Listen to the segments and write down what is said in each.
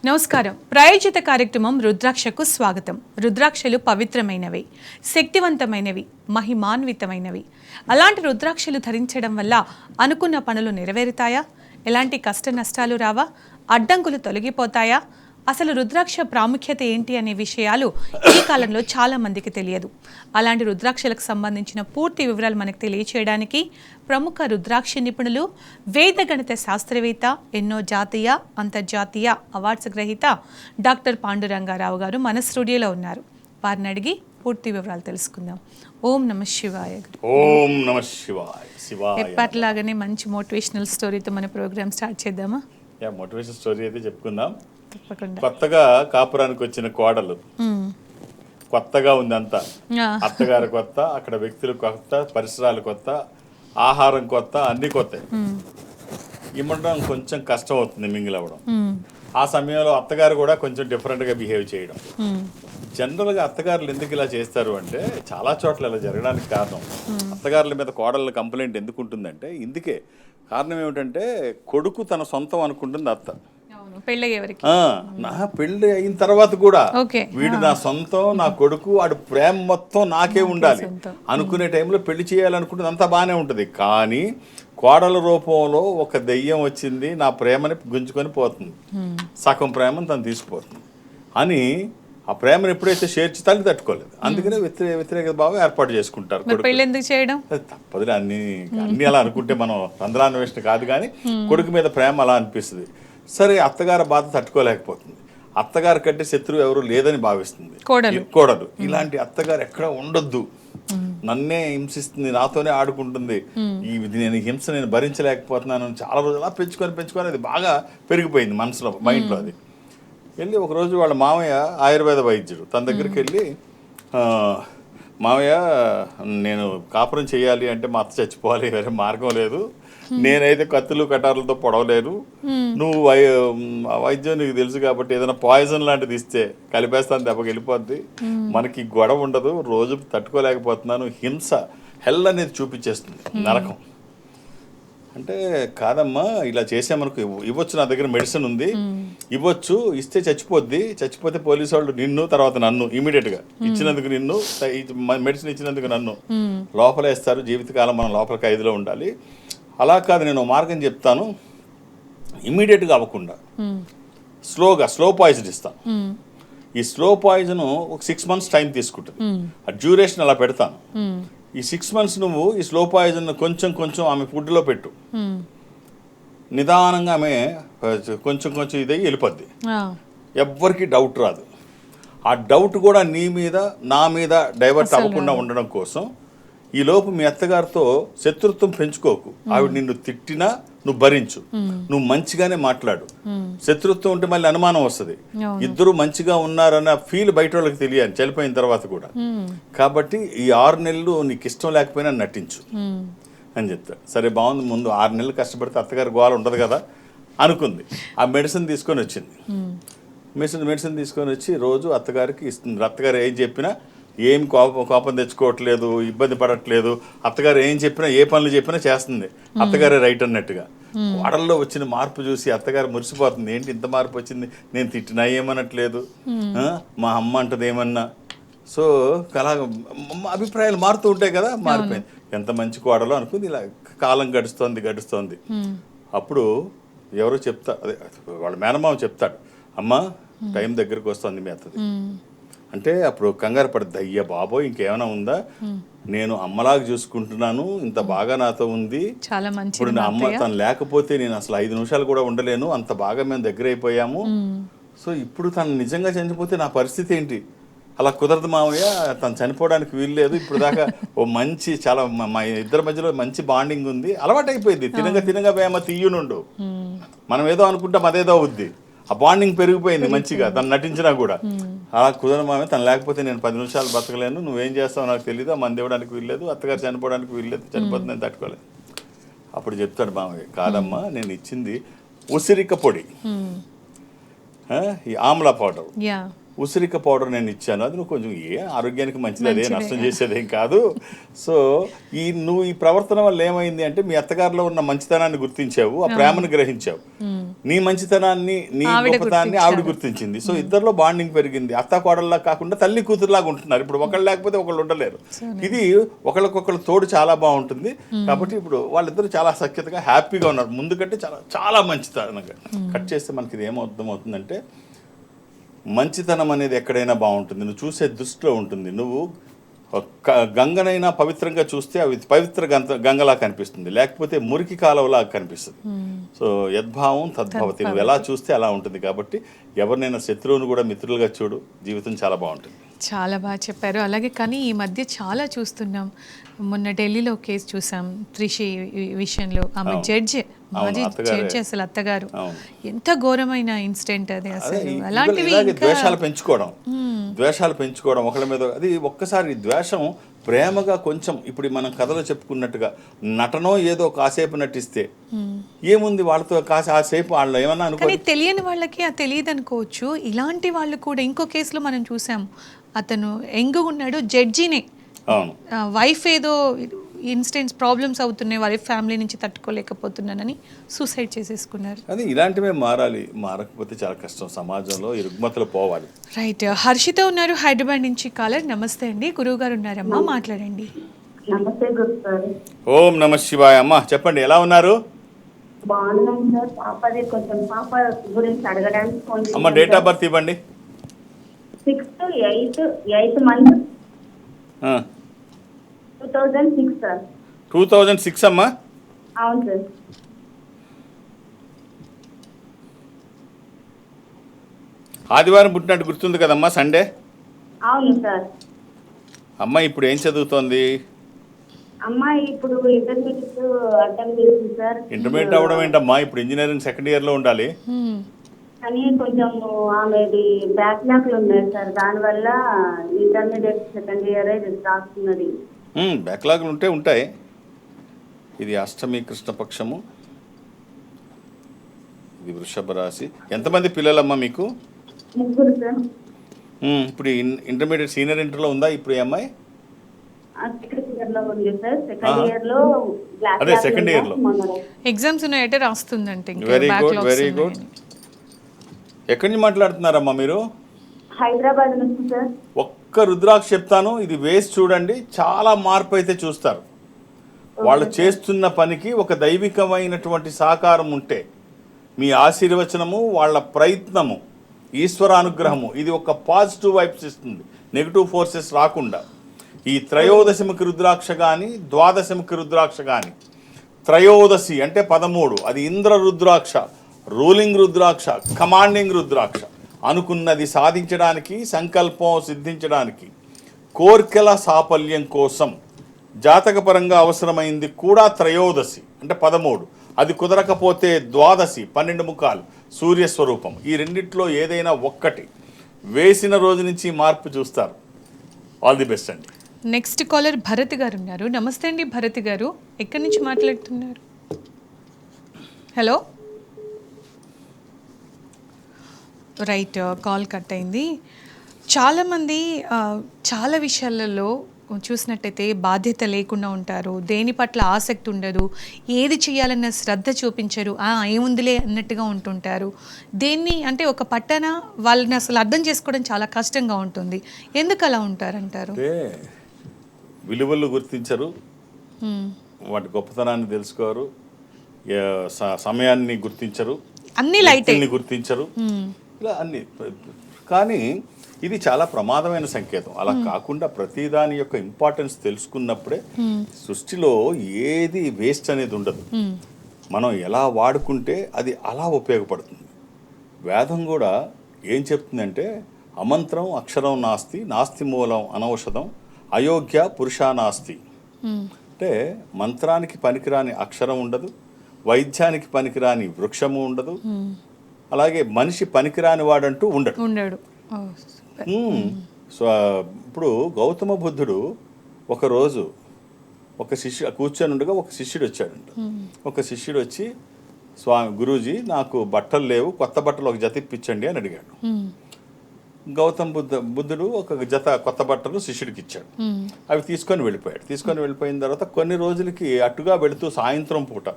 నమస్కారం. ప్రాయోజిత కార్యక్రమం రుద్రాక్షకు స్వాగతం. రుద్రాక్షలు పవిత్రమైనవి, శక్తివంతమైనవి, మహిమాన్వితమైనవి. అలాంటి రుద్రాక్షలు ధరించడం వల్ల అనుకున్న పనులు నెరవేరుతాయా? ఎలాంటి కష్ట నష్టాలు రావా? అడ్డంకులు తొలగిపోతాయా? అసలు రుద్రాక్ష ప్రాముఖ్యత ఏంటి అనే విషయాలు ఈ కాలంలో చాలా మందికి తెలియదు. అలాంటి రుద్రాక్షలకు సంబంధించిన పూర్తి వివరాలు మనకు తెలియచేయడానికి ప్రముఖ రుద్రాక్ష నిపుణులు, వేద గణిత శాస్త్రవేత్త, ఎన్నో జాతీయ అంతర్జాతీయ అవార్డ్స్ గ్రహీత డాక్టర్ పాండురంగారావు గారు మన స్టూడియోలో ఉన్నారు. వారిని అడిగి పూర్తి వివరాలు తెలుసుకుందాం. ఓం నమ శివాయ. ఓం నమ శివాయ. ఎప్పటిలాగానే మంచి మోటివేషనల్ స్టోరీతో మన ప్రోగ్రామ్ స్టార్ట్ చేద్దామా? మోటివేషన్ స్టోరీ అయితే చెప్పుకుందాం. తప్పకుండా. కొత్తగా కాపురానికి వచ్చిన కోడలు కొత్తగా ఉంది అంతా. అత్తగారు కొత్త, అక్కడ వ్యక్తులు కొత్త, పరిసరాలు కొత్త, ఆహారం కొత్త, అన్ని కొత్త. ఇమ్మడం కొంచెం కష్టం అవుతుంది, మింగిల్ అవ్వడం. ఆ సమయంలో అత్తగారు కూడా కొంచెం డిఫరెంట్గా బిహేవ్ చేయడం. జనరల్గా అత్తగారులు ఎందుకు ఇలా చేస్తారు అంటే, చాలా చోట్ల ఇలా జరగడానికి కారణం అత్తగారుల మీద కోడళ్ళ కంప్లైంట్ ఎందుకు ఉంటుందంటే ఇందుకే. కారణం ఏమిటంటే, కొడుకు తన సొంతం అనుకుంటుంది అత్త. నా పెళ్లి అయిన తర్వాత కూడా వీడు నా సొంతం, నా కొడుకు, వాడు ప్రేమ మొత్తం నాకే ఉండాలి అనుకునే టైంలో పెళ్లి చేయాలనుకుంటుంది. అంతా బాగానే ఉంటుంది. కానీ కోడల రూపంలో ఒక దెయ్యం వచ్చింది, నా ప్రేమని గుంజుకొని పోతుంది, సగం ప్రేమను తను తీసుకుపోతుంది అని. ఆ ప్రేమను ఎప్పుడైతే తల్లి తట్టుకోలేదు. అందుకనే వ్యతిరేక భావం ఏర్పాటు చేసుకుంటారు. తప్పదులే, అన్ని అలా అనుకుంటే మనం రంధ్రాన్వేషణ కాదు. కానీ కొడుకు మీద ప్రేమ అలా అనిపిస్తుంది. సరే, అత్తగారి బాధ తట్టుకోలేకపోతుంది. అత్తగారి కంటే శత్రువు ఎవరు లేదని భావిస్తుంది కోడలు. ఇలాంటి అత్తగారు ఎక్కడ ఉండొద్దు, నన్నే హింసిస్తుంది, నాతోనే ఆడుకుంటుంది, నేను హింస నేను భరించలేకపోతున్నాను. చాలా రోజులు అలా పెంచుకొని అది బాగా పెరిగిపోయింది మనసులో, మైండ్లో. అది వెళ్ళి ఒకరోజు వాళ్ళ మామయ్య ఆయుర్వేద వైద్యుడు, తన దగ్గరికి వెళ్ళి, మామయ్య నేను కాపురం చేయాలి అంటే మా అత్త చచ్చిపోవాలి, వేరే మార్గం లేదు, నేనైతే కత్తులు కటార్లతో పొడవలేను, నువ్వు వైద్యం నీకు తెలుసు కాబట్టి ఏదైనా పాయిజన్ లాంటిది ఇస్తే కలిపేస్తాను, దెబ్బకి వెళ్ళిపోద్ది, మనకి గొడవ ఉండదు, రోజు తట్టుకోలేకపోతున్నాను, హింస హెల్ అనేది చూపించేస్తుంది, నరకం అంటే. కాదమ్మా, ఇలా చేసామనుకో, ఇవ్వచ్చు, నా దగ్గర మెడిసిన్ ఉంది, ఇవ్వచ్చు, ఇస్తే చచ్చిపోతే పోలీసు వాళ్ళు నిన్ను, తర్వాత నన్ను ఇమీడియట్గా ఇచ్చినందుకు, నిన్ను మెడిసిన్ ఇచ్చినందుకు నన్ను లోపల వేస్తారు, జీవితకాలం మనం లోపల ఖైదులో ఉండాలి. అలా కాదు, నేను మార్గం చెప్తాను, ఇమ్మీడియట్గా అవ్వకుండా స్లో పాయిజన్ ఇస్తాను. ఈ స్లో పాయిజన్ ఒక 6 months టైం తీసుకుంటుంది. ఆ డ్యూరేషన్ అలా పెడతాను. ఈ 6 months నువ్వు ఈ స్లో పాయిజన్ కొంచెం ఆమె ఫుడ్లో పెట్టు, నిదానంగా ఆమె కొంచెం ఇదై వెళ్ళిపోద్ది, ఎవ్వరికి డౌట్ రాదు. ఆ డౌట్ కూడా నీ మీద నా మీద డైవర్ట్ అవ్వకుండా ఉండడం కోసం ఈ లోపు మీ అత్తగారితో శత్రుత్వం పెంచుకోకు. ఆవిడ నిన్ను తిట్టినా నువ్వు భరించు, నువ్వు మంచిగానే మాట్లాడు. శత్రుత్వం ఉంటే మళ్ళీ అనుమానం వస్తుంది. ఇద్దరు మంచిగా ఉన్నారన్న ఫీల్ బయట వాళ్ళకి తెలియాలి చనిపోయిన తర్వాత కూడా. కాబట్టి ఈ 6 నెలలు నీకు ఇష్టం లేకపోయినా నటించు అని చెప్తాడు. సరే, బాగుంది, ముందు 6 నెలలు కష్టపడితే అత్తగారి గోల ఉండదు కదా అనుకుంది. ఆ మెడిసిన్ తీసుకొని వచ్చింది. మెడిసిన్ తీసుకొని వచ్చి రోజు అత్తగారికి ఇస్తుంది. అత్తగారు ఏం చెప్పినా ఏం కోపం తెచ్చుకోవట్లేదు, ఇబ్బంది పడట్లేదు. అత్తగారు ఏం చెప్పినా, ఏ పనులు చెప్పినా చేస్తుంది, అత్తగారే రైట్ అన్నట్టుగా. వాడల్లో వచ్చిన మార్పు చూసి అత్తగారు మురిసిపోతుంది. ఏంటి ఇంత మార్పు వచ్చింది, నేను తిట్టినా ఏమనట్లేదు, మా అమ్మ అంటది ఏమన్నా. సో అలా అభిప్రాయాలు మారుతూ ఉంటాయి కదా, మారిపోయింది. ఎంత మంచి కోడలో అనుకుంది. ఇలా కాలం గడుస్తోంది. అప్పుడు ఎవరో అదే వాళ్ళ మేనమామ చెప్తాడు, అమ్మ టైం దగ్గరకు వస్తుంది మీ అత్తది అంటే. అప్పుడు కంగారు పడుతుంది, అయ్యా బాబోయ్ ఇంకేమైనా ఉందా, నేను అమ్మలాగా చూసుకుంటున్నాను, ఇంత బాగా నాతో ఉంది, ఇప్పుడు నా అమ్మ తను లేకపోతే నేను అసలు 5 నిమిషాలు కూడా ఉండలేను, అంత బాగా మేము దగ్గర అయిపోయాము. సో ఇప్పుడు తను నిజంగా చనిపోతే నా పరిస్థితి ఏంటి? అలా కుదరదు మామయ్య, తను చనిపోవడానికి వీలు లేదు. ఇప్పుడు దాకా ఓ మంచి చాలా మా ఇద్దరి మధ్యలో మంచి బాండింగ్ ఉంది, అలవాటు అయిపోయింది. తినగా ప్రేమ తీయునుండు, మనం ఏదో అనుకుంటాం అదేదో అవుద్ది. ఆ బాండింగ్ పెరిగిపోయింది మంచిగా, తను నటించినా కూడా. అలా కుదరదు మామే, తను లేకపోతే నేను 10 నిమిషాలు బతకలేను, నువ్వేం చేస్తావు నాకు తెలియదు, ఆ మంది ఇవ్వడానికి వీల్లేదు, అత్తగారు చనిపోవడానికి వీల్లేదు, చనిపోతే నేను తట్టుకోలేదు. అప్పుడు చెప్తాడు మామయ్య, కాదమ్మా నేను ఇచ్చింది ఉసిరిక పొడి, ఈ ఆమ్లా పౌడర్, ఉసిరిక పౌడర్ నేను ఇచ్చాను, అది నువ్వు కొంచెం ఆరోగ్యానికి మంచిది, అదే మంచిదే. నష్టం చేసేదేం కాదు. సో నువ్వు ఈ ప్రవర్తన వల్ల ఏమైంది అంటే మీ అత్తగారిలో ఉన్న మంచితనాన్ని గుర్తించావు, ఆ ప్రేమను గ్రహించావు, నీ మంచితనాన్ని నీ ఆవిడ గొప్పతనాన్ని ఆవిడ గుర్తించింది. సో ఇద్దరిలో బాండింగ్ పెరిగింది. అత్త కోడల్లా కాకుండా తల్లి కూతురులాగా ఉంటున్నారు. ఇప్పుడు ఒకళ్ళు లేకపోతే ఒకళ్ళు ఉండలేరు. ఇది ఒకళ్ళకొకళ్ళు తోడు చాలా బాగుంటుంది. కాబట్టి ఇప్పుడు వాళ్ళిద్దరు చాలా సఖ్యతగా హ్యాపీగా ఉన్నారు. ముందు కంటే చాలా చాలా మంచితనంగా. కట్ చేస్తే మనకి ఇది ఏమర్థమవుతుందంటే మంచితనం అనేది ఎక్కడైనా బాగుంటుంది, నువ్వు చూసే దృష్టిలో ఉంటుంది. నువ్వు గంగనైనా పవిత్రంగా చూస్తే అవి పవిత్ర గంగలా కనిపిస్తుంది, లేకపోతే మురికి కాలువలా కనిపిస్తుంది. సో యద్భావం తద్భవతి, నువ్వు ఎలా చూస్తే అలా ఉంటుంది. కాబట్టి ఎవరినైనా శత్రువును కూడా మిత్రులుగా చూడు, జీవితం చాలా బాగుంటుంది. చాలా బాగా చెప్పారు. అలాగే కానీ ఈ మధ్య చాలా చూస్తున్నాం. మొన్న ఢిల్లీలో కేసు చూసాం త్రిషి విషయంలో. ఆమె జడ్జి, మాజీ జడ్జి, అసలు అత్తగారు. ఎంత ఘోరమైన ఇన్సిడెంట్ అది. అసలు అలాంటివి ద్వేషాలు పెంచుకోవడం ఒకళ్ళ మీద, అది ఒక్కసారి ద్వేషం ప్రేమగా కొంచెం ఇప్పుడు మనం కథలో చెప్పుకున్నట్టుగా నటనో ఏదో కాసేపు నటిస్తే ఏముంది, వాళ్ళతో కాసేపు వాళ్ళు ఏమన్నా కానీ తెలియని వాళ్ళకి అది తెలియదు అనుకోవచ్చు. ఇలాంటి వాళ్ళు కూడా ఇంకో కేసులో మనం చూసాం, అతను ఎంగుగా ఉన్నాడు, జడ్జినే వైఫ్ ఏదో ఇన్సిడెంట్స్ ప్రాబ్లమ్స్ అవుతున్నాయి, వాళ్ళ ఫ్యామిలీ నుంచి తట్టుకోలేకపోతున్నానని సూసైడ్ చేసేసుకున్నారు. అది ఇలాంటివే మారాలి, మారకపోతే చాలా కష్టం. సమాజంలో ఈ రుగ్మతలు పోవాలి. రైట్. హర్షిత ఉన్నారు హైదరాబాద్ నుంచి కాలర్. నమస్తే అండి, గురువు గారు ఉన్నారమ్మా, మాట్లాడండి. నమస్తే గురుగారు. ఓం నమ శివాయ. అమ్మా చెప్పండి, ఎలా ఉన్నారు? బాగున్నాను సార్. పాపది కొంచెం పాప గురించి అడగడానికి ఫోన్ చేశాను. అమ్మ డేట్ ఆఫ్ బర్త్ ఇవ్వండి. 6/8 month 2006 సార్. 2006 అమ్మా? అవును సార్. ఆదివారం పుట్టినట్టు గుర్తుంది కదమ్మా, సండే? అవును సార్. అమ్మాయి ఇప్పుడు ఏం చదువుతోంది? అమ్మాయి ఇప్పుడు ఇంటర్మీడియట్ అటెంప్ట్ చేసింది సార్. ఇంటర్మీడియట్ అవ్వడం ఏంటమ్మా, ఇప్పుడు ఇంజనీరింగ్ సెకండ్ ఇయర్ లో ఉండాలి. కానీ కొంచెం ఆమెది బ్యాక్లాగ్లు ఉన్నాయి సార్, దానివల్ల ఇంటర్మీడియట్ సెకండ్ ఇయర్ రాస్తున్నది. బ్యాక్లాగ్లు ఉంటాయి. ఇది అష్టమి కృష్ణపక్షము, ఇది వృషభ రాశి. ఎంతమంది పిల్లలమ్మా మీకు? 3 సార్. ఇప్పుడు ఇంటర్మీడియట్ సీనియర్ ఇంటర్లో ఉందా ఇప్పుడు ఈ అమ్మాయి? సెకండ్ ఇయర్ లో ఉంది సార్. సెకండ్ ఇయర్ లో అదే సెకండ్ ఇయర్ లో ఎగ్జామ్స్ ఉన్నాయంటే రాస్తుందంటే. Very good, very good. ఎక్కడి నుంచి మాట్లాడుతున్నారమ్మా మీరు? హైదరాబాద్ నుంచి సార్. ఒక్క రుద్రాక్ష చెప్తాను, ఇది వేసి చూడండి, చాలా మార్పు అయితే చూస్తారు. వాళ్ళు చేస్తున్న పనికి ఒక దైవికమైనటువంటి సహకారం ఉంటే, మీ ఆశీర్వచనము, వాళ్ళ ప్రయత్నము, ఈశ్వరానుగ్రహము, ఇది ఒక పాజిటివ్ వైబ్స్ ఇస్తుంది, నెగిటివ్ ఫోర్సెస్ రాకుండా. ఈ త్రయోదశమికి రుద్రాక్ష కానీ ద్వాదశమికి రుద్రాక్ష కానీ, త్రయోదశి అంటే 13, అది ఇంద్ర రుద్రాక్ష, రూలింగ్ రుద్రాక్ష, కమాండింగ్ రుద్రాక్ష. అనుకున్నది సాధించడానికి, సంకల్పం సిద్ధించడానికి, కోర్కెల సాఫల్యం కోసం జాతకపరంగా అవసరమైంది కూడా త్రయోదశి అంటే 13. అది కుదరకపోతే ద్వాదశి 12 ముఖాలు సూర్యస్వరూపం. ఈ రెండిట్లో ఏదైనా ఒక్కటి వేసిన రోజు నుంచి మార్పు చూస్తారు. ఆల్ ది బెస్ట్ అండి. నెక్స్ట్ కాలర్ భరత్ గారు ఉన్నారు. నమస్తే అండి భరత్ గారు, ఎక్కడి నుంచి మాట్లాడుతున్నారు? హలో. రైట్, కాల్ కట్ అయింది. చాలామంది చాలా విషయాలలో చూసినట్టయితే బాధ్యత లేకుండా ఉంటారు, దేని పట్ల ఆసక్తి ఉండదు, ఏది చేయాలన్న శ్రద్ధ చూపించరు, ఏముందిలే అన్నట్టుగా ఉంటుంటారు. దేన్ని అంటే ఒక పట్టణ వాళ్ళని అసలు అర్థం చేసుకోవడం చాలా కష్టంగా ఉంటుంది. ఎందుకు అలా ఉంటారంటారు? విలువలు గుర్తించరు, వాటి గొప్పతనాన్ని తెలుసుకోరు, సమయాన్ని గుర్తించరు, అన్ని లైట్ని గుర్తించరు, ఇలా అన్ని. కానీ ఇది చాలా ప్రమాదమైన సంకేతం. అలా కాకుండా ప్రతిదాని యొక్క ఇంపార్టెన్స్ తెలుసుకున్నప్పుడే సృష్టిలో ఏది వేస్ట్ అనేది ఉండదు. మనం ఎలా వాడుకుంటే అది అలా ఉపయోగపడుతుంది. వేదం కూడా ఏం చెప్తుందంటే, అమంత్రం అక్షరం నాస్తి, నాస్తి మూలం అనౌషధం, అయోగ్య పురుషా నాస్తి. అంటే మంత్రానికి పనికిరాని అక్షరం ఉండదు, వైద్యానికి పనికిరాని వృక్షము ఉండదు, అలాగే మనిషి పనికిరాని వాడంటూ ఉండడు. సో ఇప్పుడు గౌతమ బుద్ధుడు ఒకరోజు ఒక కూర్చొని ఉండగా ఒక శిష్యుడు వచ్చాడంట. ఒక శిష్యుడు వచ్చి, స్వామి గురూజీ నాకు బట్టలు లేవు, కొత్త బట్టలు ఒక జత ఇప్పించండి అని అడిగాడు. బుద్ధుడు ఒక జత కొత్త బట్టలు శిష్యుడికి ఇచ్చాడు. అవి తీసుకొని వెళ్ళిపోయాడు. తీసుకొని వెళ్ళిపోయిన తర్వాత కొన్ని రోజులకి అటుగా వెళుతూ సాయంత్రం పూట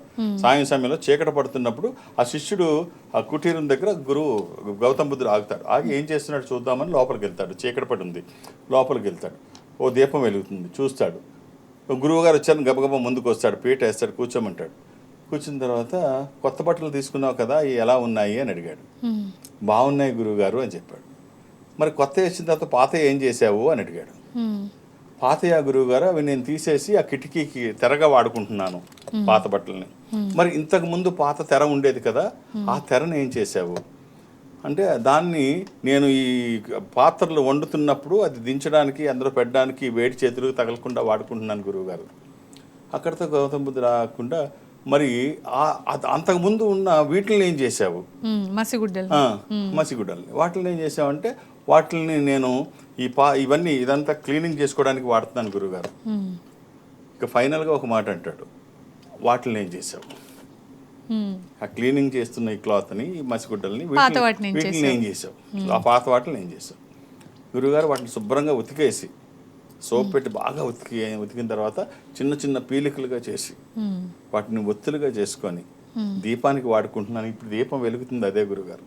సాయం సమయంలో చీకట పడుతున్నప్పుడు ఆ శిష్యుడు ఆ కుటీరం దగ్గర గౌతమ బుద్ధుడు ఆగుతాడు. ఆగి ఏం చేస్తున్నాడు చూద్దామని లోపలికి వెళ్తాడు. చీకట పడి ఉంది, లోపలికి వెళ్తాడు. ఓ దీపం వెలుగుతుంది, చూస్తాడు. గురువుగారు వచ్చారు, గబగబా ముందుకు వస్తాడు, పీట వేస్తాడు, కూర్చోమంటాడు. కూర్చున్న తర్వాత కొత్త బట్టలు తీసుకున్నావు కదా, ఇవి ఎలా ఉన్నాయి అని అడిగాడు. బాగున్నాయి గురువుగారు అని చెప్పాడు. మరి కొత్త వచ్చిన తర్వాత పాత ఏం చేసావు అని అడిగాడు. పాతయా గురువు గారు, అవి నేను తీసేసి ఆ కిటికీకి తెరగా వాడుకుంటున్నాను పాత బట్టలని. మరి ఇంతకు ముందు పాత తెర ఉండేది కదా, ఆ తెరను ఏం చేసావు అంటే, దాన్ని నేను ఈ పాత్రలు వండుతున్నప్పుడు అది దించడానికి అందులో పెట్టడానికి వేడి చేతులకు తగలకుండా వాడుకుంటున్నాను గురువు గారు. అక్కడితో గౌతమ బుద్ధుడు రాకుండా, మరి అంతకుముందు ఉన్న వీటిని ఏం చేసావు? మసిగుడ్డల్ని. వాటిని ఏం చేసావంటే, వాటిని నేను ఇదంతా క్లీనింగ్ చేసుకోవడానికి వాడుతున్నాను గురువుగారు. ఇక ఫైనల్గా ఒక మాట అంటాడు, వాటిని ఏం చేసావు? ఆ క్లీనింగ్ చేస్తున్న ఈ క్లాత్ని, ఈ మసిగుడ్డల్ని, వీటిని ఏం చేసావు? ఆ పాత వాటిని ఏం చేసావు? గురువుగారు వాటిని శుభ్రంగా ఉతికేసి సోప్ పెట్టి బాగా ఉతికిన తర్వాత చిన్న చిన్న పీలికలుగా చేసి వాటిని ఒత్తులుగా చేసుకొని దీపానికి వాడుకుంటున్నాను. ఇప్పుడు దీపం వెలుగుతుంది అదే గురుగారు.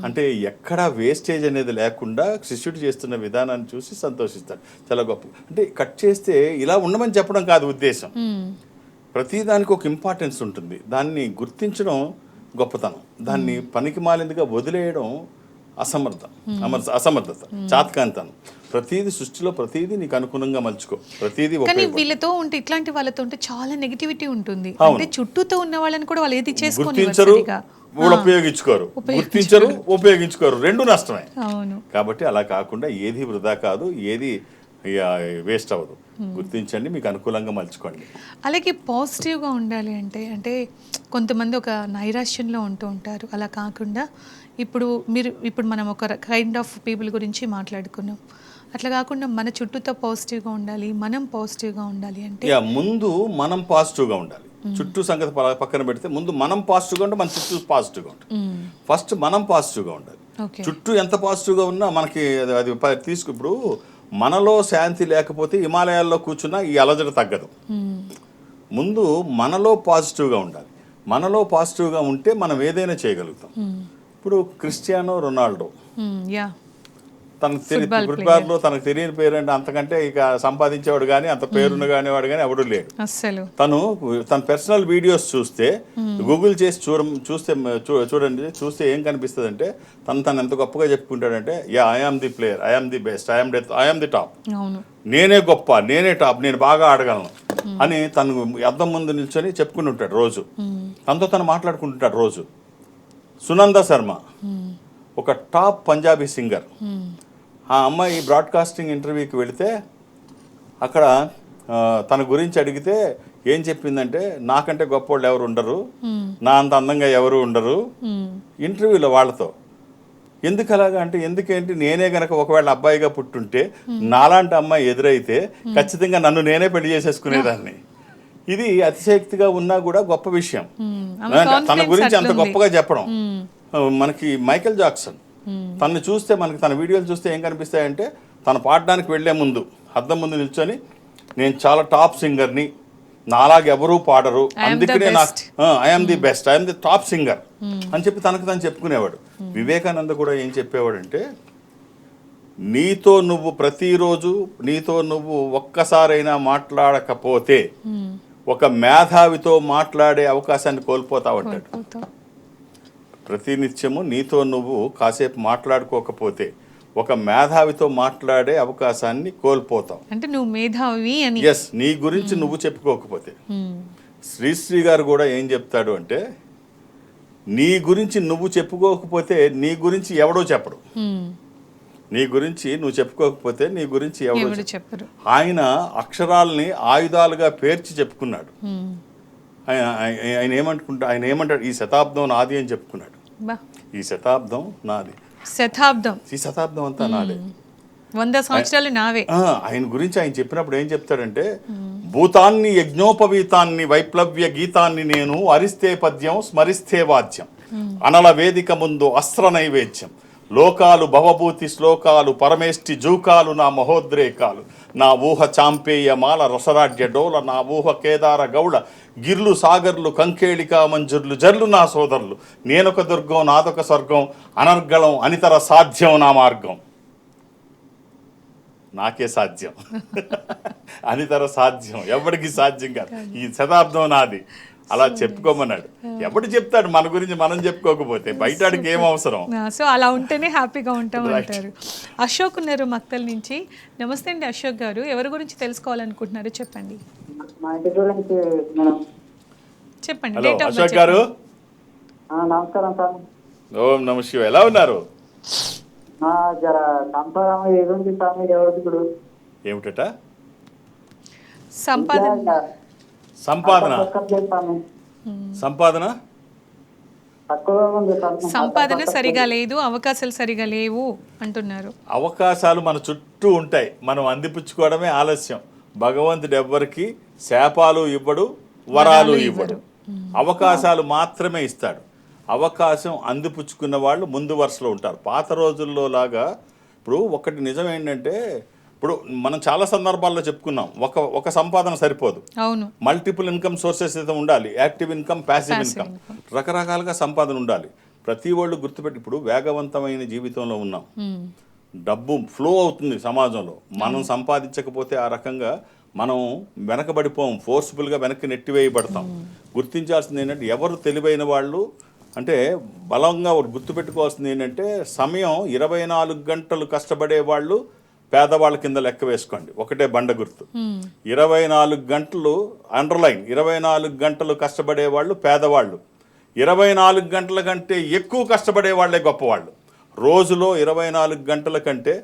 అంటే ఎక్కడా వేస్టేజ్ అనేది లేకుండా శిష్యుడు చేస్తున్న విధానాన్ని చూసి సంతోషిస్తాడు. చాలా గొప్ప. అంటే కట్ చేస్తే ఇలా ఉండమని చెప్పడం కాదు ఉద్దేశం. ప్రతిదానికి ఒక ఇంపార్టెన్స్ ఉంటుంది. దాన్ని గొప్పతనం. దాన్ని పనికి మాలిందిగా వదిలేయడం అసమర్థత, చాతకాంతనం. ప్రతిదీ సృష్టిలో ప్రతిదీ నీకు అనుగుణంగా మలుచుకో. ప్రతిదీ కానీ వీళ్ళతో ఉంటే, ఇట్లాంటి వాళ్ళతో ఉంటే చాలా నెగిటివిటీ ఉంటుంది. అంటే చుట్టూతో ఉన్న వాళ్ళని కూడా వాళ్ళు ఏది గుర్తించరు, వాళ్ళు ఉపయోగించుకోరు, రెండు నష్టమే. కాబట్టి అలా కాకుండా ఏది వృధా కాదు, ఏది వేస్ట్ అవ్వదు. గుర్తించండి, మీకు అనుకూలంగా మలుచుకోండి. అలాగే పాజిటివ్గా ఉండాలి అంటే కొంతమంది ఒక నైరాశ్యంలో ఉంటూ ఉంటారు. అలా కాకుండా ఇప్పుడు మనం ఒక కైండ్ ఆఫ్ పీపుల్ గురించి మాట్లాడుకున్నాం. అట్లా కాకుండా మన చుట్టూతో పాజిటివ్గా ఉండాలి, మనం పాజిటివ్గా ఉండాలి అంటే ముందు మనం పాజిటివ్గా ఉండాలి. చుట్టూ సంగతి పక్కన పెడితే ముందు మనం పాజిటివ్గా ఉంటే మన చుట్టూ పాజిటివ్గా ఉంటుంది. ఫస్ట్ మనం పాజిటివ్గా ఉండాలి. చుట్టూ ఎంత పాజిటివ్గా ఉన్నా మనకి అది ఇప్పుడు మనలో శాంతి లేకపోతే హిమాలయాల్లో కూర్చున్నా ఈ అలజడి తగ్గదు. ముందు మనలో పాజిటివ్గా ఉండాలి. మనలో పాజిటివ్గా ఉంటే మనం ఏదైనా చేయగలుగుతాం. ఇప్పుడు క్రిస్టియానో రొనాల్డో ఫుట్బాల్లో తనకు తెలియని పేరు అంటే అంతకంటే ఇక సంపాదించేవాడు కానీ అంత పేరున్న కానివాడు కానీ ఎవడు లేడు. తన పర్సనల్ వీడియోస్ చూస్తే గూగుల్ చేసి చూస్తే ఏం కనిపిస్తుంది అంటే తను ఎంత గొప్పగా చెప్పుకుంటాడంటే, I am the player, I am the best, I am the top, నేనే గొప్ప, నేనే టాప్, నేను బాగా ఆడగలను అని తను అద్దం ముందు నిల్చొని చెప్పుకుని ఉంటాడు రోజు. తనతో తను మాట్లాడుకుంటుంటాడు రోజు. సునంద శర్మ ఒక టాప్ పంజాబీ సింగర్. ఆ అమ్మాయి బ్రాడ్కాస్టింగ్ ఇంటర్వ్యూకి వెళితే అక్కడ తన గురించి అడిగితే ఏం చెప్పిందంటే, నాకంటే గొప్పవాళ్ళు ఎవరు ఉండరు, నా అంత అందంగా ఎవరు ఉండరు. ఇంటర్వ్యూలో వాళ్ళతో ఎందుకు అలాగా అంటే, ఎందుకేంటి నేనే గనక ఒకవేళ అబ్బాయిగా పుట్టుంటే నాలాంటి అమ్మాయి ఎదురైతే ఖచ్చితంగా నన్ను నేనే పెళ్లి చేసేసుకునేదాన్ని. ఇది అతిశయక్తిగా ఉన్నా కూడా గొప్ప విషయం. తన గురించి అంత గొప్పగా చెప్పడం. మనకి మైకేల్ జాక్సన్ తనని చూస్తే, మనకి తన వీడియోలు చూస్తే ఏం కనిపిస్తాయంటే, తను పాడడానికి వెళ్లే ముందు అద్దం ముందు నిల్చొని నేను చాలా టాప్ సింగర్ని, నాలాగా ఎవరూ పాడరు, అందుకనే I am the best, I am the top singer అని చెప్పి తనకు తను చెప్పుకునేవాడు. వివేకానంద కూడా ఏం చెప్పేవాడంటే, నీతో నువ్వు ప్రతిరోజు ఒక్కసారైనా మాట్లాడకపోతే ఒక మేధావితో మాట్లాడే అవకాశాన్ని కోల్పోతావంటాడు. ప్రతినిత్యము నీతో నువ్వు కాసేపు మాట్లాడుకోకపోతే ఒక మేధావితో మాట్లాడే అవకాశాన్ని కోల్పోతావు. అంటే నువ్వు మేధావి అని. ఎస్, నీ గురించి నువ్వు చెప్పుకోకపోతే. శ్రీశ్రీ గారు కూడా ఏం చెప్తాడు అంటే, నీ గురించి నువ్వు చెప్పుకోకపోతే నీ గురించి ఎవడో చెప్పడు. నీ గురించి నువ్వు చెప్పుకోకపోతే నీ గురించి ఎవడో చెప్పరు. ఆయన అక్షరాలని ఆయుధాలుగా పేర్చి చెప్పుకున్నాడు. ఆయన ఏమంటాడు, ఈ శతాబ్దం నాది అని చెప్పుకున్నాడు. ఈ శతాబ్దం నాది, ఈ శతాబ్దం అంతా నాదే, 100 సంవత్సరాలు నావే. ఆయన గురించి ఆయన చెప్పినప్పుడు ఏం చెప్తాడంటే, భూతాన్ని యజ్ఞోపవీతాన్ని వైప్లవ్య గీతాన్ని నేను అరిస్తే పద్యం, స్మరిస్తే వాద్యం, అనల వేదిక ముందు అస్త్ర నైవేద్యం, లోకాలు భవభూతి శ్లోకాలు పరమేష్టి జూకాలు నా మహోద్రేకాలు నా ఊహ చాంపేయ మాల రసరాజ్య డోల నా ఊహ కేదార గౌడ గిర్లు సాగర్లు కంకేళికా మంజుర్లు జర్లు నా సోదరులు నేనొక దుర్గం నాదొక స్వర్గం అనర్గళం అనితర సాధ్యం నా మార్గం. నాకే సాధ్యం అనితర సాధ్యం ఎవరికి సాధ్యం కాదు, ఈ శతాబ్దం నాది అలా చెప్పుకోమన్నాడు. ఎవడు చెప్తాడు మన గురించి మనం చెప్పుకోకపోతే బయటకి ఏం అవసరం. సో అలా ఉంటేనే హ్యాపీగా ఉంటాం అంటారు. అశోక్ ఉన్నారు మక్తల్ నుంచి. నమస్తే అండి అశోక్ గారు, ఎవరి గురించి తెలుసుకోవాలనుకుంటున్నారో చెప్పండి. చెప్పండి. Hello date of Ashok garu. నమస్కారం సార్. ఓం నమ శివాయ. ఎలా ఉన్నారు? జర సంపాదన ఏదుంది స్వామి ఎవరికి ఏమిటట? సంపాదన సంపాదన సంపాదన తక్కువగా ఉంది సార్. సంపాదన సరిగా లేదు, అవకాశాలు సరిగా లేవు అంటున్నారు. అవకాశాలు మన చుట్టూ ఉంటాయి, మనం అందిపుచ్చుకోవడమే ఆలస్యం. భగవంతుడు ఎవ్వరికి శాపాలు ఇవ్వడు, వరాలు ఇవ్వడు, అవకాశాలు మాత్రమే ఇస్తాడు. అవకాశం అందిపుచ్చుకున్న వాళ్ళు ముందు వరుసలో ఉంటారు. పాత రోజుల్లో లాగా ఇప్పుడు ఒకటి నిజం ఏంటంటే, ఇప్పుడు మనం చాలా సందర్భాల్లో చెప్పుకున్నాం, ఒక సంపాదన సరిపోదు, అవును, మల్టిపుల్ ఇన్కమ్ సోర్సెస్ అయితే ఉండాలి. యాక్టివ్ ఇన్కమ్, ప్యాసివ్ ఇన్కమ్, రకరకాలుగా సంపాదన ఉండాలి. ప్రతి వాళ్ళు గుర్తుపెట్టి, ఇప్పుడు వేగవంతమైన జీవితంలో ఉన్నాం, డబ్బు ఫ్లో అవుతుంది సమాజంలో. మనం సంపాదించకపోతే ఆ రకంగా మనం వెనకబడిపోం, ఫోర్స్ఫుల్గా వెనక్కి నెట్టివేయబడతాం. గుర్తించాల్సింది ఏంటంటే, ఎవరు తెలివైన వాళ్ళు అంటే బలంగా గుర్తుపెట్టుకోవాల్సింది ఏంటంటే, సమయం 24 గంటలు కష్టపడే వాళ్ళు పేదవాళ్ళ కింద లెక్క వేసుకోండి. ఒకటే బండ గుర్తు. 24 గంటలు అండర్లైన్, 24 గంటలు కష్టపడే వాళ్ళు పేదవాళ్ళు, 24 గంటల కంటే ఎక్కువ కష్టపడే వాళ్ళే గొప్పవాళ్ళు. రోజులో 24 గంటల కంటే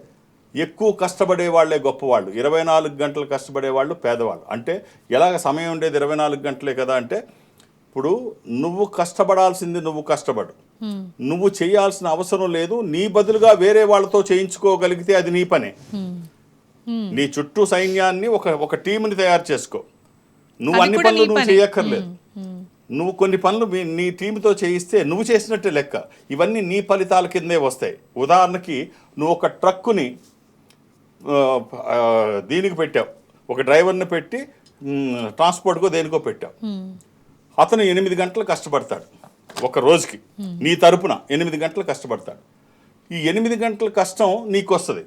ఎక్కువ కష్టపడే వాళ్ళే గొప్పవాళ్ళు, 24 గంటలు కష్టపడే వాళ్ళు పేదవాళ్ళు. అంటే ఎలాగ సమయం ఉండేది 24 గంటలే కదా అంటే, ఇప్పుడు నువ్వు కష్టపడాల్సింది నువ్వు కష్టపడు, నువ్వు చేయాల్సిన అవసరం లేదు, నీ బదులుగా వేరే వాళ్ళతో చేయించుకోగలిగితే అది నీ పనే. నీ చుట్టూ సైన్యాన్ని ఒక టీంని తయారు చేసుకో. నువ్వు అన్ని పనులు నువ్వు చేయక్కర్లేదు, నువ్వు కొన్ని పనులు నీ టీంతో చేయిస్తే నువ్వు చేసినట్టే లెక్క. ఇవన్నీ నీ ఫలితాల కిందే వస్తాయి. ఉదాహరణకి నువ్వు ఒక ట్రక్కుని దీనికి పెట్టావు, ఒక డ్రైవర్ని పెట్టి ట్రాన్స్పోర్ట్కో దేనికో పెట్టావు. అతను 8 గంటలు కష్టపడతాడు ఒక రోజుకి, నీ తరపున 8 గంటలు కష్టపడతాడు. ఈ 8 గంటల కష్టం నీకు వస్తుంది.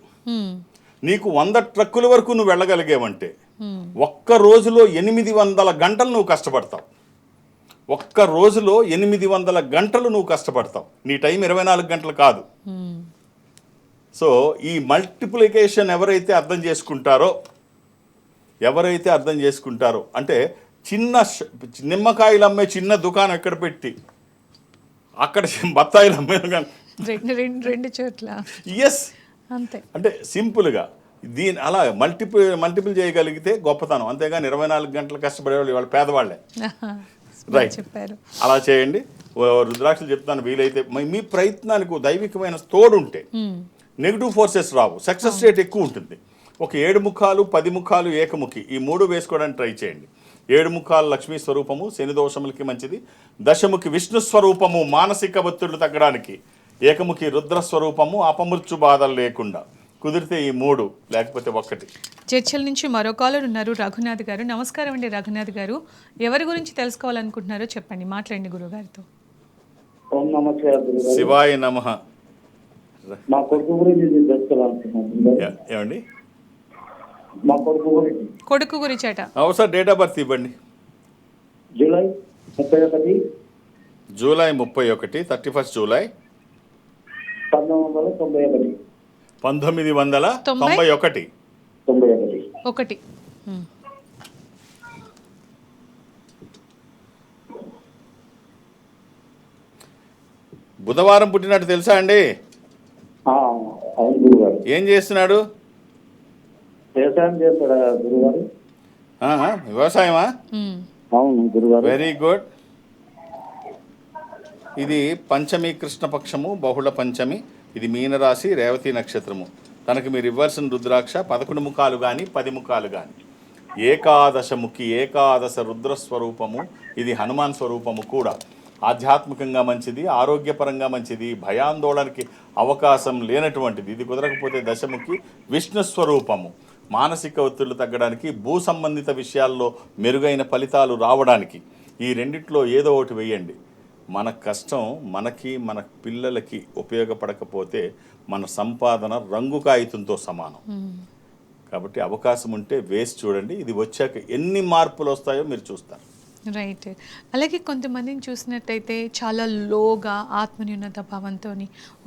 నీకు 100 ట్రక్కుల వరకు నువ్వు వెళ్ళగలిగేవంటే ఒక్క రోజులో 800 గంటలు నువ్వు కష్టపడతావు. ఒక్క రోజులో 800 గంటలు నువ్వు కష్టపడతావు. నీ టైం 24 గంటలు కాదు. సో ఈ మల్టిప్లికేషన్ ఎవరైతే అర్థం చేసుకుంటారో అంటే, చిన్న నిమ్మకాయలు అమ్మే చిన్న దుకాణం ఎక్కడ పెట్టి అక్కడ బత్తాయిలు అమ్మే రెండు చోట్ల, ఎస్ అంతే. అంటే సింపుల్గా అలా మల్టిపుల్ చేయగలిగితే గొప్పతనం. అంతేగాని 24 గంటలు కష్టపడేవాళ్ళు వాళ్ళు పేదవాళ్ళే. రైట్, చెప్పారు. అలా చేయండి. రుద్రాక్షలు చెప్తాను, వీలైతే మీ ప్రయత్నానికి దైవికమైన తోడు ఉంటే నెగిటివ్ ఫోర్సెస్ రావు, సక్సెస్ రేట్ ఎక్కువ ఉంటుంది. ఒక 7 ముఖాలు 10 ముఖాలు ఏకముఖి, ఈ 3 వేసుకోవడానికి ట్రై చేయండి. 7 ముఖాలు లక్ష్మీ స్వరూపము, శని దోషములకి మంచిది. దశముఖి విష్ణు స్వరూపము, మానసిక ఒత్తిళ్లు తగ్గడానికి. ఏకముఖి రుద్ర స్వరూపము, అపమృత్యు బాధలు లేకుండా. కుదిరితే ఈ 3, లేకపోతే 1. చర్చల నుంచి మరో కాలర్ ఉన్నారు, రఘునాథ్ గారు. నమస్కారం అండి రఘునాథ్ గారు, ఎవరి గురించి తెలుసుకోవాలనుకుంటున్నారో చెప్పండి, మాట్లాడండి గురుగారితో. శివాయ నమః. మా కొడుకు గురించి తెలుసుకోవాలనుకుంటున్నాను. ఏమండి? మా కొడుకు గురించి అట. సార్ డేట్ ఆఫ్ బర్త్ ఇవ్వండి. July 31, July 31, 31 July 1991. 1991. 1. బుధవారం పుట్టినట్టు తెలుసా అండి? అవును గురుగారు. ఏం చేస్తున్నాడు? వ్యవసాయం చేస్తాడా గురుగారు? వ్యవసాయమా? అవును గురుగారు. Very good. ఇది పంచమి, కృష్ణపక్షము, బహుళ పంచమి. ఇది మీనరాశి, రేవతి నక్షత్రము. తనకి మీరు ఇవ్వాల్సిన రుద్రాక్ష 11 ముఖాలు కానీ 10 ముఖాలు కానీ. ఏకాదశ రుద్రస్వరూపము. ఇది హనుమాన్ స్వరూపము కూడా. ఆధ్యాత్మికంగా మంచిది, ఆరోగ్యపరంగా మంచిది, భయాందోళనకి అవకాశం లేనటువంటిది. ఇది కుదరకపోతే దశముఖి విష్ణు స్వరూపము. మానసిక ఒత్తిళ్లు తగ్గడానికి, భూ సంబంధిత విషయాల్లో మెరుగైన ఫలితాలు రావడానికి ఈ రెండిట్లో ఏదో ఒకటి వేయండి. మన కష్టం మనకి మన పిల్లలకి ఉపయోగపడకపోతే మన సంపాదన రంగు కాగితంతో సమానం. కాబట్టి అవకాశం ఉంటే వేసి చూడండి. ఇది వచ్చాక ఎన్ని మార్పులు వస్తాయో మీరు చూస్తారు. రైట్. అలాగే కొంతమందిని చూసినట్టయితే చాలా లోగా ఆత్మన్యూనత భావంతో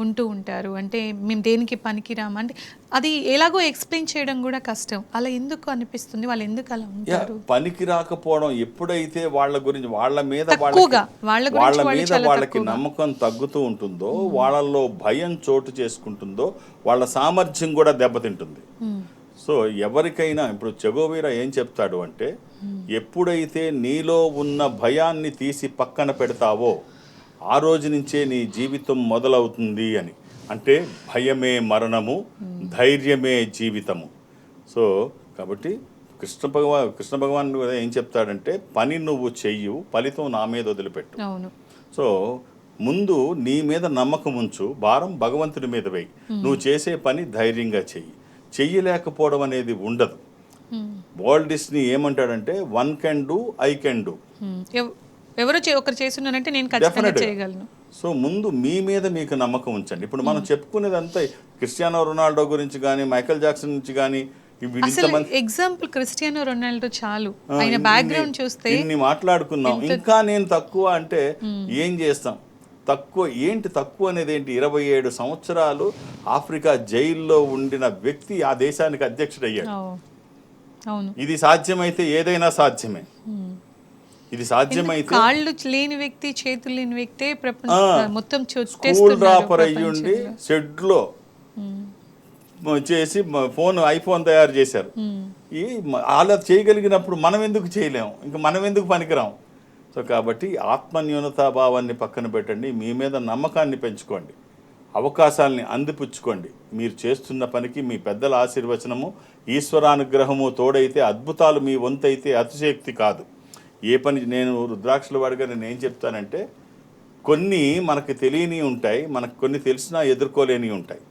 ఉంటూ ఉంటారు. అంటే మేము దేనికి పనికిరాము అంటే అది ఎలాగో ఎక్స్ప్లెయిన్ చేయడం కూడా కష్టం. అలా ఎందుకు అనిపిస్తుంది? వాళ్ళు ఎందుకు అలా ఉంటారు? పనికి రాకపోవడం ఎప్పుడైతే వాళ్ళ గురించి వాళ్ళ మీద వాళ్ళకి నమ్మకం తగ్గుతూ ఉంటుందో, వాళ్ళల్లో భయం చోటు చేసుకుంటుందో, వాళ్ళ సామర్థ్యం కూడా దెబ్బతింటుంది. సో ఎవరికైనా ఇప్పుడు చెగోవీరా ఏం చెప్తాడు అంటే, ఎప్పుడైతే నీలో ఉన్న భయాన్ని తీసి పక్కన పెడతావో ఆ రోజు నుంచే నీ జీవితం మొదలవుతుంది అని. అంటే భయమే మరణము, ధైర్యమే జీవితము. సో కాబట్టి కృష్ణ భగవాన్ ఏం చెప్తాడంటే, పని నువ్వు చెయ్యు, ఫలితం నా మీద వదిలిపెట్టు. సో ముందు నీ మీద నమ్మకం ఉంచు, భారం భగవంతుడి మీద వేయి. నువ్వు చేసే పని ధైర్యంగా చెయ్యి. చెయ్యలేకపోవడం అనేది ఉండదు. వాల్ట్ డిస్నీ ఏమంటాడంటే, one can do, I can do. ఎవరో ఒకరు చేస్తున్నారంటే నేను ఖచ్చితంగా చేయగలను. సో ముందు మీ మీద మీకు నమ్మకం ఉంచండి. ఇప్పుడు మనం చెప్పుకునేదంతా క్రిస్టియానో రొనాల్డో గురించి కానీ, మైకేల్ జాక్సన్ నుంచి కానీ, ఎగ్జాంపుల్ క్రిస్టియానో రొనాల్డో చాలు. ఆయన బ్యాక్గ్రౌండ్ చూస్తే ఇన్ని మాట్లాడుకున్నాం. ఇంకా నేను తక్కువ అంటే ఏం చేస్తాం? తక్కువ ఏంటి? తక్కువ అనేది ఏంటి? 27 సంవత్సరాలు ఆఫ్రికా జైల్లో ఉండిన వ్యక్తి ఆ దేశానికి అధ్యక్షుడయ్యాడు. ఇది సాధ్యమైతే ఏదైనా సాధ్యమే. ఇది సాధ్యమైతే కాళ్ళు లేని వ్యక్తి, చేతులు లేని వ్యక్తే మొత్తం స్కూల్ డ్రాపర్ అయ్యుండి షెడ్లో చేసి ఐఫోన్ తయారు చేశారు. అలా చేయగలిగినప్పుడు మనం ఎందుకు చేయలేము? ఇంకా మనం ఎందుకు పనికిరాం? సో కాబట్టి ఆత్మన్యూనతాభావాన్ని పక్కన పెట్టండి. మీ మీద నమ్మకాన్ని పెంచుకోండి. అవకాశాలని అందిపుచ్చుకోండి. మీరు చేస్తున్న పనికి మీ పెద్దల ఆశీర్వచనము, ఈశ్వరానుగ్రహము తోడైతే అద్భుతాలు మీ వంతైతే అతిశయోక్తి కాదు. ఏ పని నేను రుద్రాక్షల వాడిగా నేను ఏం చెప్తానంటే, కొన్ని మనకు తెలియని ఉంటాయి, మనకు కొన్ని తెలిసినా ఎదుర్కోలేని ఉంటాయి.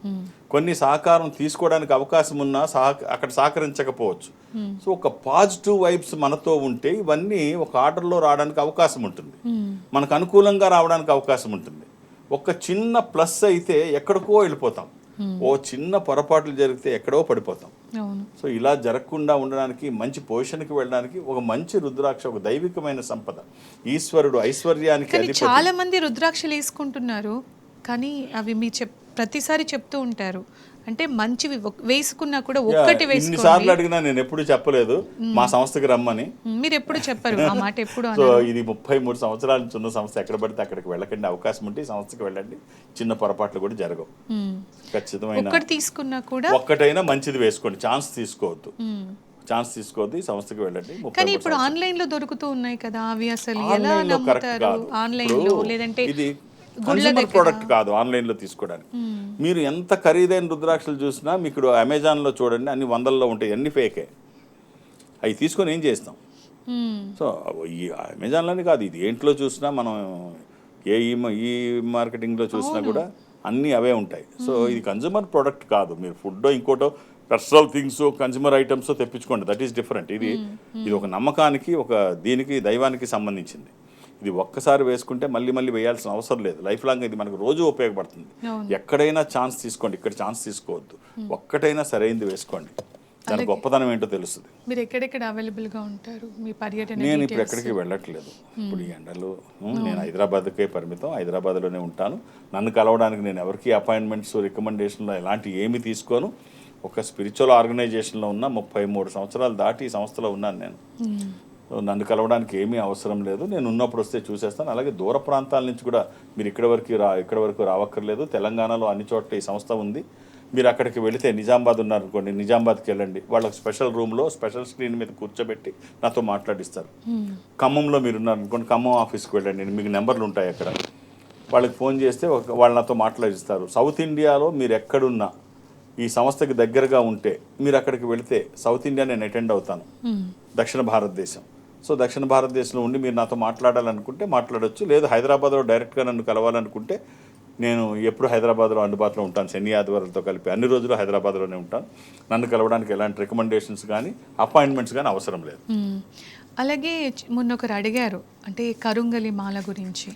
కొన్ని సహకారం తీసుకోవడానికి అవకాశం ఉన్నా అక్కడ సహకరించకపోవచ్చు. సో ఒక పాజిటివ్ వైబ్స్ మనతో ఉంటే ఇవన్నీ ఒక ఆర్డర్లో రావడానికి అవకాశం ఉంటుంది, మనకు అనుకూలంగా రావడానికి అవకాశం ఉంటుంది. ఒక చిన్న ప్లస్ అయితే ఎక్కడికో వెళ్ళిపోతాం, ఓ చిన్న పొరపాట్లు జరిగితే ఎక్కడో పడిపోతాం. సో ఇలా జరగకుండా ఉండడానికి, మంచి పొజిషన్కి వెళ్ళడానికి ఒక మంచి రుద్రాక్ష ఒక దైవికమైన సంపద. ఈశ్వరుడు ఐశ్వర్యానికి చాలా మంది రుద్రాక్షలు వేసుకుంటున్నారు, కానీ అవి మీ ప్రతిసారి చెప్తూ ఉంటారు అంటే మంచివి వేసుకున్నా కూడా ఒక్కటి వేసుకోండి. ఎన్నిసార్లు అడిగినా నేను ఎప్పుడు చెప్పలేదు మా సంస్థకి రమ్మని. మీరు ఎప్పుడు చెప్పరు ఆ మాట? ఎప్పుడు? సో ఇది 33 సంవత్సరాల నుంచి ఉన్న సంస్థ. ఎక్కడ పడితే అక్కడికి వెళ్ళకండి. అవకాశం ఉంటే ఈ సంస్థకి వెళ్ళండి. చిన్న పొరపాట్లు కూడా జరగవు. ఖచ్చితమైన ఒక్కటి తీసుకున్నా కూడా ఒక్కటైనా మంచిది వేసుకోండి. ఛాన్స్ తీసుకోవద్దు. ఈ సంస్థకి వెళ్ళండి. కానీ ఇప్పుడు ఆన్లైన్ లో దొరుకుతూ ఉన్నాయి కదా, అవి అసలు ఎలా నమ్ముతారు? ఆన్లైన్ లో లేదంటే ఇది కన్స్యూమర్ ప్రోడక్ట్ కాదు ఆన్లైన్లో తీసుకోవడానికి. మీరు ఎంత ఖరీదైన రుద్రాక్షలు చూసినా మీకు అమెజాన్లో చూడండి, అన్ని వందల్లో ఉంటాయి, అన్ని ఫేకే. అవి తీసుకొని ఏం చేస్తాం? సో ఈ అమెజాన్లోనే కాదు, ఇది ఏంట్లో చూసినా మనం ఈ మార్కెటింగ్లో చూసినా కూడా అన్నీ అవే ఉంటాయి. సో ఇది కన్స్యూమర్ ప్రోడక్ట్ కాదు. మీరు ఫుడ్ ఇంకోటో పర్సనల్ థింగ్స్ కన్స్యూమర్ ఐటమ్స్ తెప్పించుకోండి, దట్ ఈస్ డిఫరెంట్. ఇది ఒక నమ్మకానికి, ఒక దీనికి, దైవానికి సంబంధించింది. ఇది ఒక్కసారి వేసుకుంటే మళ్ళీ వేయాల్సిన అవసరం లేదు. లైఫ్ లాంగ్ ఇది మనకు రోజు ఉపయోగపడుతుంది. ఎక్కడైనా ఛాన్స్ తీసుకోండి, ఇక్కడ ఛాన్స్ తీసుకోవద్దు. ఒక్కటైనా సరైనది వేసుకోండి, దాని గొప్పతనం ఏంటో తెలుస్తుంది. మీరు ఎక్కడెక్కడ అవైలబుల్గా ఉంటారు మీ పర్యటన? నేను ఇప్పుడు ఎక్కడికి వెళ్ళట్లేదు. ఇప్పుడు ఈ ఎండలు నేను హైదరాబాద్కే పరిమితం, హైదరాబాద్లోనే ఉంటాను. నన్ను కలవడానికి నేను ఎవరికి అపాయింట్మెంట్స్, రికమెండేషన్లు ఎలాంటి ఏమి తీసుకోను. ఒక స్పిరిచువల్ ఆర్గనైజేషన్లో ఉన్న 33 సంవత్సరాలు దాటి ఈ సంస్థలో ఉన్నాను నేను. నన్ను కలవడానికి ఏమీ అవసరం లేదు. నేను ఉన్నప్పుడు వస్తే చూసేస్తాను. అలాగే దూర ప్రాంతాల నుంచి కూడా మీరు ఇక్కడ వరకు రావక్కర్లేదు. తెలంగాణలో అన్ని చోట్ల ఈ సంస్థ ఉంది. మీరు అక్కడికి వెళితే, నిజామాబాద్ ఉన్నారనుకోండి, నిజామాబాద్కి వెళ్ళండి. వాళ్ళకి స్పెషల్ రూమ్లో స్పెషల్ స్క్రీన్ మీద కూర్చోబెట్టి నాతో మాట్లాడిస్తారు. ఖమ్మంలో మీరు ఉన్నారనుకోండి, ఖమ్మం ఆఫీస్కి వెళ్ళండి, మీకు నెంబర్లు ఉంటాయి అక్కడ. వాళ్ళకి ఫోన్ చేస్తే వాళ్ళు నాతో మాట్లాడిస్తారు. సౌత్ ఇండియాలో మీరు ఎక్కడున్నా ఈ సంస్థకి దగ్గరగా ఉంటే మీరు అక్కడికి వెళితే సౌత్ ఇండియా నేను అటెండ్ అవుతాను, దక్షిణ భారతదేశం. సో దక్షిణ భారతదేశంలో ఉండి మీరు నాతో మాట్లాడాలనుకుంటే మాట్లాడొచ్చు, లేదు హైదరాబాద్లో డైరెక్ట్గా నన్ను కలవాలనుకుంటే నేను ఎప్పుడు హైదరాబాద్లో అందుబాటులో ఉంటాను. శని ఆదివారాలతో కలిపి అన్ని రోజులు హైదరాబాద్లోనే ఉంటాను. నన్ను కలవడానికి ఎలాంటి రికమెండేషన్స్ కానీ అపాయింట్మెంట్స్ కానీ అవసరం లేదు. అలాగే మొన్న ఒకరు అడిగారు, అంటే కరుంగలి మాల గురించి,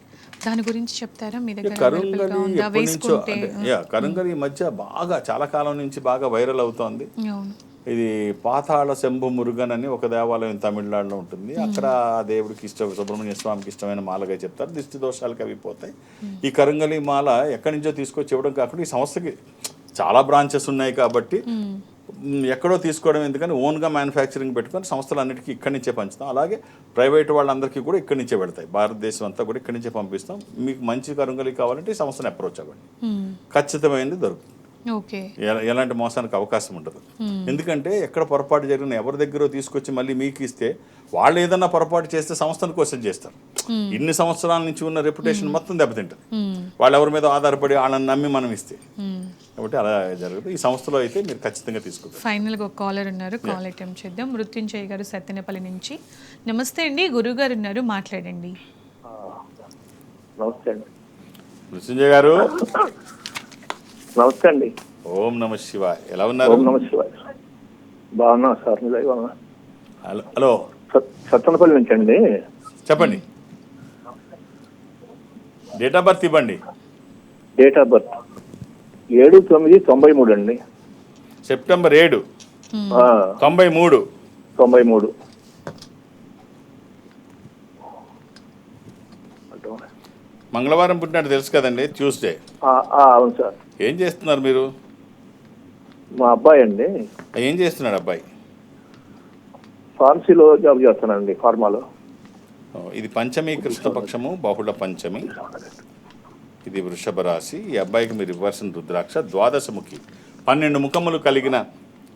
దాని గురించి చెప్తారా? మీ దగ్గర కరుంగలి available గా ఉందా? ఎప్పటి నుంచో వేసుకుంటే కరుంగలి ఈ మధ్య బాగా చాలా కాలం నుంచి బాగా వైరల్ అవుతోంది. అవును. ఇది పాతాళ శంభు మురుగన్ అని ఒక దేవాలయం తమిళనాడులో ఉంటుంది. అక్కడ ఆ దేవుడికి ఇష్టం, సుబ్రహ్మణ్య స్వామికి ఇష్టమైన మాలగా చెప్తారు. దిష్టి దోషాలకి అవి పోతాయి. ఈ కరుంగలి మాల ఎక్కడి నుంచో తీసుకొచ్చి ఇవ్వడం కాకుండా ఈ సంస్థకి చాలా బ్రాంచెస్ ఉన్నాయి కాబట్టి ఎక్కడో తీసుకోవడం ఎందుకని ఓన్గా మ్యానుఫ్యాక్చరింగ్ పెట్టుకొని సంస్థలన్నిటికీ ఇక్కడి నుంచే పంచుతాం. అలాగే ప్రైవేట్ వాళ్ళందరికీ కూడా ఇక్కడి నుంచే పెడతాయి. భారతదేశం అంతా కూడా ఇక్కడి నుంచే పంపిస్తాం. మీకు మంచి కరుంగలి కావాలంటే ఈ సంస్థను అప్రోచ్ అవ్వండి, ఖచ్చితమైనది దొరుకుతుంది. ఓకే. ఎలాంటి మోసానికి అవకాశం ఉండదు. ఎందుకంటే ఎక్కడ పొరపాటు జరిగిన ఎవరి దగ్గర తీసుకొచ్చి మళ్ళీ మీకు ఇస్తే వాళ్ళు ఏదన్నా పొరపాటు చేస్తే సంస్థను క్వశ్చన్ చేస్తారు. ఇన్ని సంవత్సరాల నుంచి ఉన్న రెప్యుటేషన్ మొత్తం దెబ్బతింటుంది. వాళ్ళు ఎవరి మీద ఆధారపడి వాళ్ళని నమ్మి మనం ఇస్తే. కాబట్టి అలా జరుగుతుంది. ఈ సంస్థలో అయితే మీరు ఖచ్చితంగా తీసుకుంటారు. ఫైనల్గా ఒక కాలర్ ఉన్నారు, కాల్ అటెంప్ట్ చేద్దాం. మృత్యుంజయ్ గారు సత్తెనపల్లి నుంచి. నమస్తే అండి, గురువు గారు ఉన్నారు, మాట్లాడండి. నమస్తే అండి. మృత్యుంజయ్ గారు నమస్తే అండి. ఓం నమ శివాయ్. ఎలా ఉన్నారు? ఓం నమ శివాయ. బాగున్నా సార్. హలో, సత్తెనపల్లి నుంచి అండి. చెప్పండి. డేట్ ఆఫ్ బర్త్ ఇవ్వండి. డేట్ ఆఫ్ బర్త్ 7/9/93 అండి. సెప్టెంబర్ 7, 93. 93. మంగళవారం పుట్టినట్టు తెలుసు కదండి, ట్యూస్డే. అవును సార్. ఏం చేస్తున్నారు మీరు? మా అబ్బాయి అండి. ఏం చేస్తున్నాడు అబ్బాయి? ఫార్మసీలో జాబ్ చేస్తానండి, ఫార్మాలో. ఇది పంచమి, కృష్ణపక్షము, బహుళ పంచమి. ఇది వృషభ రాశి. ఈ అబ్బాయికి మీరు ఇవ్వాల్సిన రుద్రాక్ష ద్వాదశముఖి, 12 ముఖములు కలిగిన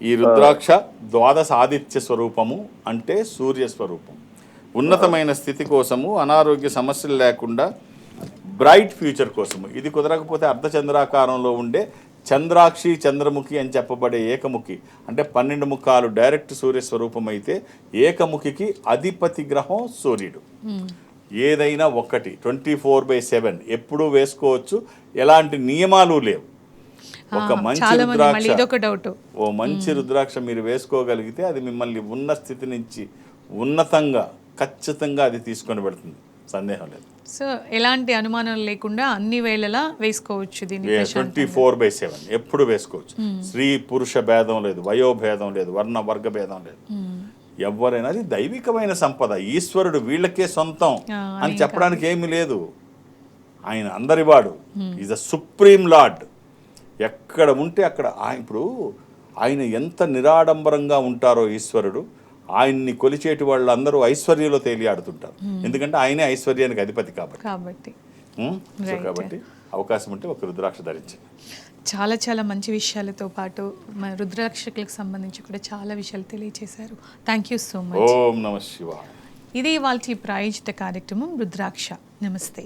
ఈ రుద్రాక్ష ద్వాదశ ఆదిత్య స్వరూపము, అంటే సూర్య స్వరూపం. ఉన్నతమైన స్థితి కోసము, అనారోగ్య సమస్యలు లేకుండా, బ్రైట్ ఫ్యూచర్ కోసము. ఇది కుదరకపోతే అర్ధచంద్రాకారంలో ఉండే చంద్రాక్షి, చంద్రముఖి అని చెప్పబడే ఏకముఖి, అంటే 12 ముఖాలు డైరెక్ట్ సూర్య స్వరూపం అయితే ఏకముఖికి అధిపతి గ్రహం సూర్యుడు. ఏదైనా ఒకటి 24/7 ఎప్పుడూ వేసుకోవచ్చు, ఎలాంటి నియమాలు లేవు. ఒక మంచి రుద్రాక్ష, ఓ మంచి రుద్రాక్ష మీరు వేసుకోగలిగితే అది మిమ్మల్ని ఉన్న స్థితి నుంచి ఉన్నతంగా ఖచ్చితంగా అది తీసుకొని పెడుతుంది, సందేహం లేదు. సో ఎలాంటి అనుమానం లేకుండా అన్ని వేళలా వేసుకోవచ్చు దీన్ని. 24/7 ఎప్పుడు వేసుకోవచ్చు. స్త్రీ పురుష భేదం లేదు, వయోభేదం లేదు, వర్ణ వర్గ భేదం లేదు. ఎవరైనా, అది దైవికమైన సంపద, ఈశ్వరుడు వీళ్ళకే సొంతం అని చెప్పడానికి ఏమీ లేదు. ఆయన అందరివాడు, ఈజ్ అ సుప్రీం లార్డ్. ఎక్కడ ఉంటే అక్కడ ఇప్పుడు ఆయన ఎంత నిరాడంబరంగా ఉంటారో ఈశ్వరుడు, ఆయన్ని కొలిచేటి వాళ్ళందరూ ఐశ్వర్యంలో తేలియాడుతుంటారు. ఎందుకంటే ఆయనే ఐశ్వర్యానికి అధిపతి కాబట్టి అవకాశం ఉంటే ఒక రుద్రాక్ష ధరించండి. చాలా చాలా మంచి విషయాలతో పాటు మన రుద్రాక్షకులకు సంబంధించి కూడా చాలా విషయాలు తెలియజేశారు. Thank you so much. ఓం నమ శివాయ. ఇది ఇవాళ ప్రాయోజిత కార్యక్రమం రుద్రాక్ష. నమస్తే.